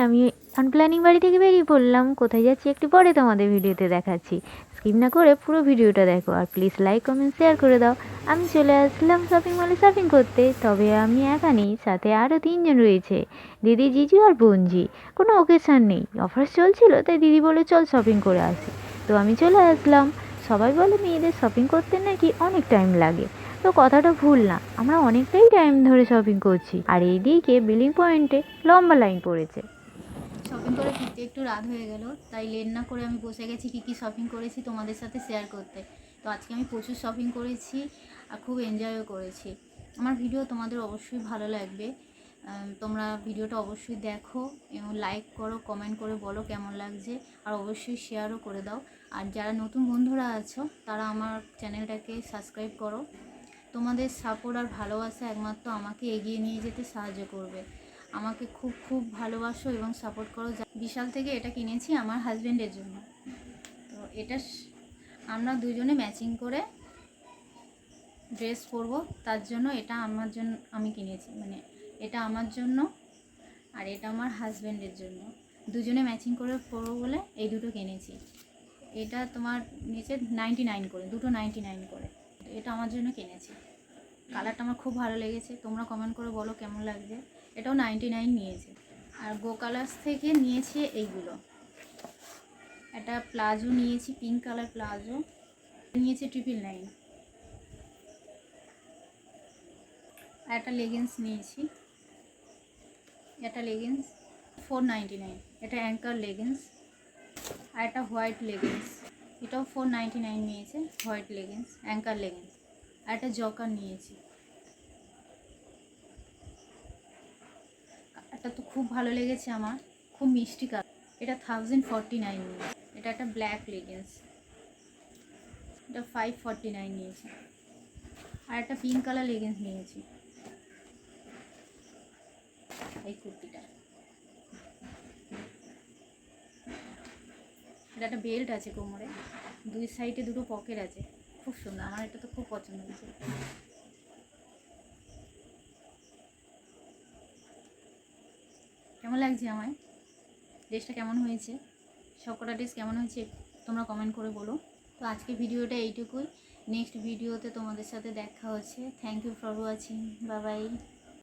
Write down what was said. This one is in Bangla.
আমি আনপ্ল্যানিং বাড়ি থেকে বেরিয়ে পড়লাম। কোথায় যাচ্ছি একটু পরে তোমাদের ভিডিওতে দেখাচ্ছি। স্কিপ না করে পুরো ভিডিওটা দেখো আর প্লিজ লাইক কমেন্ট শেয়ার করে দাও। আমি চলে আসলাম শপিং মলে শপিং করতে। তবে আমি একা নেই, সাথে আরও 3 জন রয়েছে, দিদি, জিজু আর বোনজি। কোনো ওকেশান নেই, অফার চলছিল, তাই দিদি বলে চল শপিং করে আসি। তো আমি চলে আসলাম। সবাই বলে মেয়েদের শপিং করতে নাকি অনেক টাইম লাগে, তো কথাটা ভুল না, আমরা অনেকটাই টাইম ধরে শপিং করছি। আর এইদিকে বিলিং পয়েন্টে লম্বা লাইন পড়েছে। শপিং করে ফিরতে একটু রাত হয়ে গেল, তাই লেট না করে আমি বসে গেছি কী শপিং করেছি তোমাদের সাথে শেয়ার করতে। তো আজকে আমি প্রচুর শপিং করেছি আর খুব এনজয়ও করেছি। আমার ভিডিও তোমাদের অবশ্যই ভালো লাগবে, তোমরা ভিডিওটা অবশ্যই দেখো এবং লাইক করো, কমেন্ট করে বলো কেমন লাগছে, আর অবশ্যই শেয়ারও করে দাও। আর যারা নতুন বন্ধুরা আছো তারা আমার চ্যানেলটাকে সাবস্ক্রাইব করো। তোমাদের সাপোর্ট আর ভালোবাসা একমাত্র আমাকে এগিয়ে নিয়ে যেতে সাহায্য করবে। আমাকে খুব খুব ভালোবাসো এবং সাপোর্ট করো। বিশাল থেকে এটা কিনেছি আমার হাজব্যান্ডের জন্য। তো এটা আমরা দুজনে ম্যাচিং করে ড্রেস পরবো, তার জন্য এটা আমার জন্য আমি কিনেছি। মানে এটা আমার জন্য আর এটা আমার হাজব্যান্ডের জন্য, দুজনে ম্যাচিং করে পরবো বলে এই দুটো কিনেছি। এটা তোমার নিচে 99 করে, দুটো 99 করে। এটা আমার জন্য কিনেছি। কালারটা আমার খুব ভালো লেগেছে, তোমরা কমেন্ট করে বলো কেমন লাগছে। এটাও 99 নিয়েছে। আর গো কালার্স থেকে নিয়েছি এইগুলো, একটা প্লাজো নিয়েছি, পিঙ্ক কালার প্লাজো নিয়েছি 999। আর একটা লেগিংস নিয়েছি, এটা লেগিংস 499, এটা অ্যাঙ্কার লেগিংস। আর একটা হোয়াইট লেগিংস, এটাও 499 নিয়েছে, হোয়াইট লেগিংস, অ্যাঙ্কার লেগিংস। আর একটা জকার নিয়েছি, এটা তো খুব ভালো লেগেছে আমার, খুব মিষ্টি কালার। এটা 1049 নিয়েছে। এটা একটা ব্ল্যাক লেগিংস, এটা 549 নিয়েছি। আর একটা পিঙ্ক কালার লেগিংস নিয়েছি, এই কুর্তিটা। এটা একটা বেল্ট আছে কোমরে, দুই সাইডে দুটো পকেট আছে, খুব সুন্দর, আমার এটা তো খুব পছন্দ হয়েছে। কেমন লাগছে আমায়, ড্রেসটা কেমন হয়েছে, সবকটা ড্রেস কেমন হয়েছে তোমরা কমেন্ট করে বলো। তো আজকে ভিডিওটা এইটুকুই, নেক্সট ভিডিওতে তোমাদের সাথে দেখা হচ্ছে। Thank you for watching, bye by.